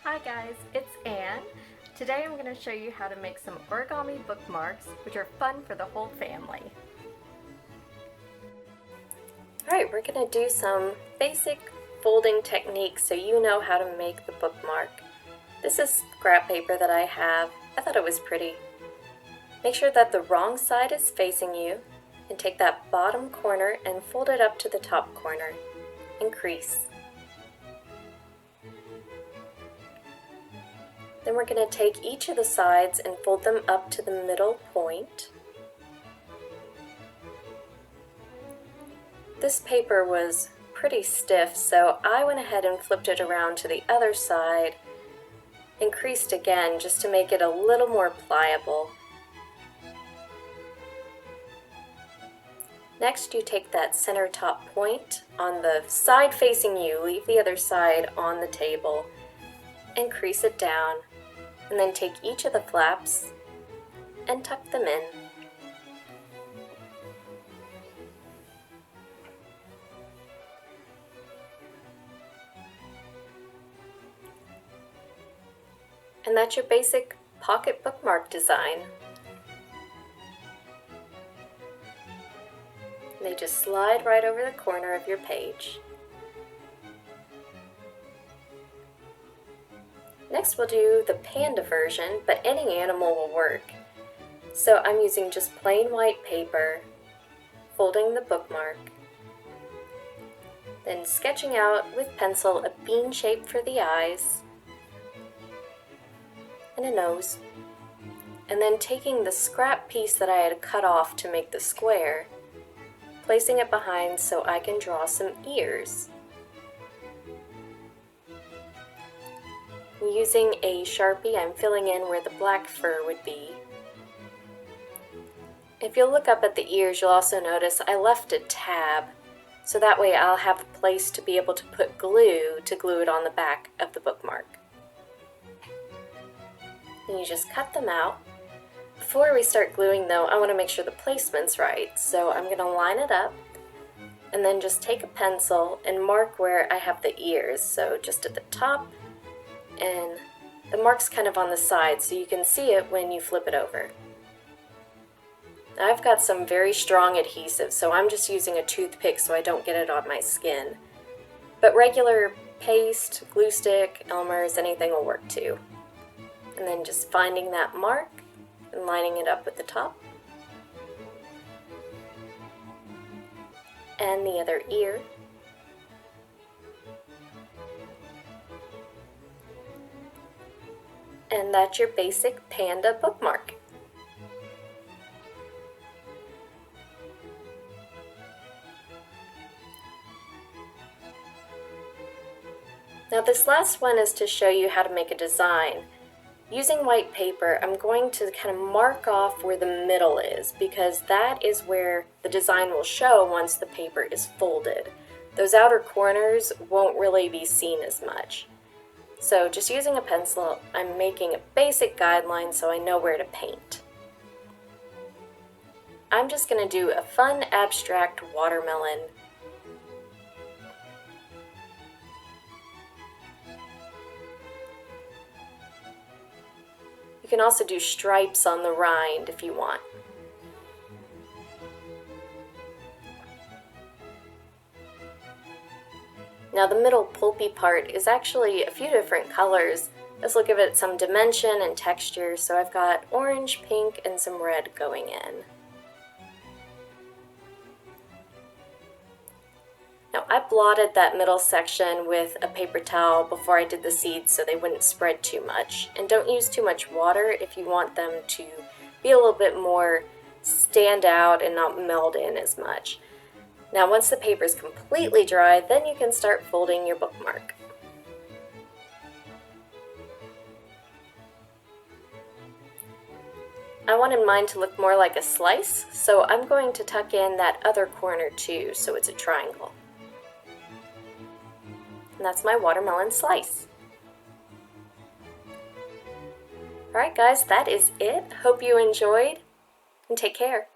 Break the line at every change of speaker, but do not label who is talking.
Hi guys, it's Anne. Today I'm going to show you how to make some origami bookmarks, which are fun for the whole family. Alright, we're going to do some basic folding techniques so you know how to make the bookmark. This is scrap paper that I have. I thought it was pretty. Make sure that the wrong side is facing you, and take that bottom corner and fold it up to the top corner and crease. Then we're going to take each of the sides and fold them up to the middle point. This paper was pretty stiff, so I went ahead and flipped it around to the other side and creased again just to make it a little more pliable. Next, you take that center top point on the side facing you, leave the other side on the table, and crease it down. And then take each of the flaps and tuck them in. And that's your basic pocket bookmark design. They just slide right over the corner of your page. Next we'll do the panda version, but any animal will work. So I'm using just plain white paper, folding the bookmark, then sketching out with pencil a bean shape for the eyes and a nose, and then taking the scrap piece that I had cut off to make the square, placing it behind so I can draw some ears. Using a Sharpie, I'm filling in where the black fur would be. If you'll look up at the ears, you'll also notice I left a tab, so that way I'll have a place to be able to put glue to glue it on the back of the bookmark. And you just cut them out. Before we start gluing though, I want to make sure the placement's right, so I'm going to line it up and then just take a pencil and mark where I have the ears, so just at the top, and the mark's kind of on the side so you can see it when you flip it over. Now I've got some very strong adhesive, so I'm just using a toothpick so I don't get it on my skin. But regular paste, glue stick, Elmer's, anything will work too. And then just finding that mark and lining it up with the top. And the other ear. And that's your basic panda bookmark. Now this last one is to show you how to make a design. Using white paper, I'm going to kind of mark off where the middle is, because that is where the design will show once the paper is folded. Those outer corners won't really be seen as much. So just using a pencil, I'm making a basic guideline so I know where to paint. I'm just going to do a fun abstract watermelon. You can also do stripes on the rind if you want. Now the middle pulpy part is actually a few different colors. This will give it some dimension and texture, so I've got orange, pink, and some red going in. Now I blotted that middle section with a paper towel before I did the seeds so they wouldn't spread too much. And don't use too much water if you want them to be a little bit more stand out and not meld in as much. Now once the paper is completely dry, then you can start folding your bookmark. I wanted mine to look more like a slice, so I'm going to tuck in that other corner too, so it's a triangle. And that's my watermelon slice. Alright guys, that is it. Hope you enjoyed, and take care.